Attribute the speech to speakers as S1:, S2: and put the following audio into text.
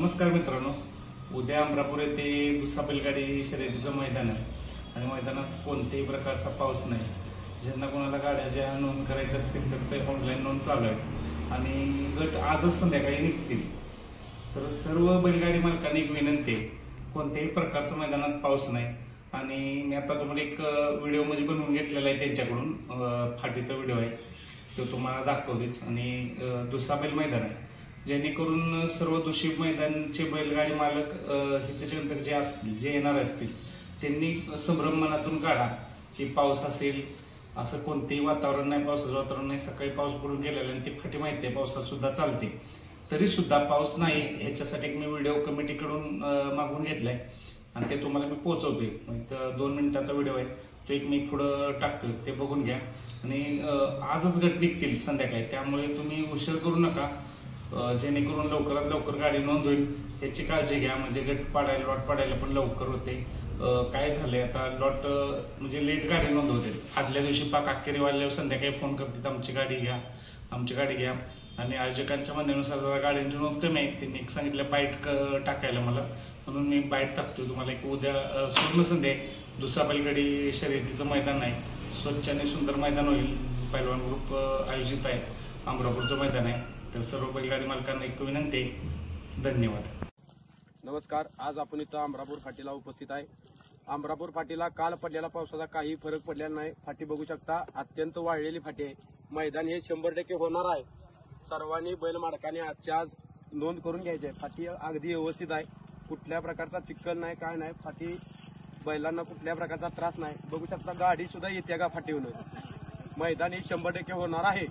S1: नमस्कार मित्रांनो, उद्या अमरापूर येथे दुसरा बैलगाडी शर्यतीचं मैदान आहे आणि मैदानात कोणत्याही प्रकारचा पाऊस नाही। ज्यांना कोणाला गाड्या ज्या नोंद करायच्या असतील तर ते ऑनलाईन नोंद चालू आहे आणि गट आजच संध्याकाळी निघतील। तर सर्व बैलगाडी मालकांनी एक विनंती आहे, कोणत्याही प्रकारचा मैदानात पाऊस नाही आणि मी आता तुम्हाला एक व्हिडिओ म्हणजे बनवून घेतलेला आहे त्यांच्याकडून, फाटीचा व्हिडिओ आहे तो तुम्हाला दाखवतेच। आणि दुसरा बैल मैदान आहे जेणेकरून सर्व दूषित मैदानचे बैलगाडी मालक त्याच्यानंतर जे असतील जे येणार असतील त्यांनी संभ्रम मनातून काढा की पाऊस असेल असं कोणतेही वातावरण नाही, पावसाचं वातावरण नाही। सकाळी पाऊस पडून गेलेला आणि ती फाटी माहिती आहे पावसात सुद्धा चालते, तरी सुद्धा पाऊस नाही ह्याच्यासाठी एक मी व्हिडिओ कमिटीकडून मागवून घेतलाय आणि ते तुम्हाला मी पोहोचवते। एक 2 मिनिटाचा व्हिडिओ आहे तो एक मी पुढे टाकतोय, ते बघून घ्या। आणि आजच गट निघतील संध्याकाळी, त्यामुळे तुम्ही उशीर करू नका जेणेकरून लवकरात लवकर गाडी नोंद होईल याची काळजी घ्या। म्हणजे गट पाडायला लॉट पाडायला पण लवकर होते। काय झालंय आता लॉट म्हणजे लेट गाडी नोंद होते, आदल्या दिवशी पाक अखेरी वाजल्यावर संध्याकाळी फोन करतात आमची गाडी घ्या आमची गाडी घ्या। आणि आयोजकांच्या म्हणण्यानुसार जरा गाड्यांची नोंद कमी आहे, त्यांनी एक सांगितलं बाईट टाकायला मला, म्हणून मी बाईट टाकतोय तुम्हाला। एक उद्या स्वर्ण संध्या दुसरा बैलगाडी शर्यतीचं मैदान आहे, स्वच्छ आणि सुंदर मैदान होईल। पैलवान ग्रुप आयोजित आहे, अमरापूरचं मैदान आहे। तर सर्व बैलगाडी मालकांना एक विनंती आहे, धन्यवाद।
S2: नमस्कार, आज आपण इथं अमरापूर फाटीला उपस्थित आहे। अमरापूर फाटीला काल पडलेला पावसाचा काही फरक पडलेला नाही। फाटी बघू शकता, अत्यंत वाळलेली फाटी आहे। मैदान हे 100% होणार आहे। सर्वांनी बैल मालकांनी आजच्या आज नोंद करून घ्यायची आहे। फाटी अगदी व्यवस्थित आहे, कुठल्या प्रकारचा चिखल नाही काय नाही। फाटी बैलांना कुठल्या प्रकारचा त्रास नाही। बघू शकता गाडी सुद्धा येते का फाटीवरून। मैदान हे 100% होणार आहे।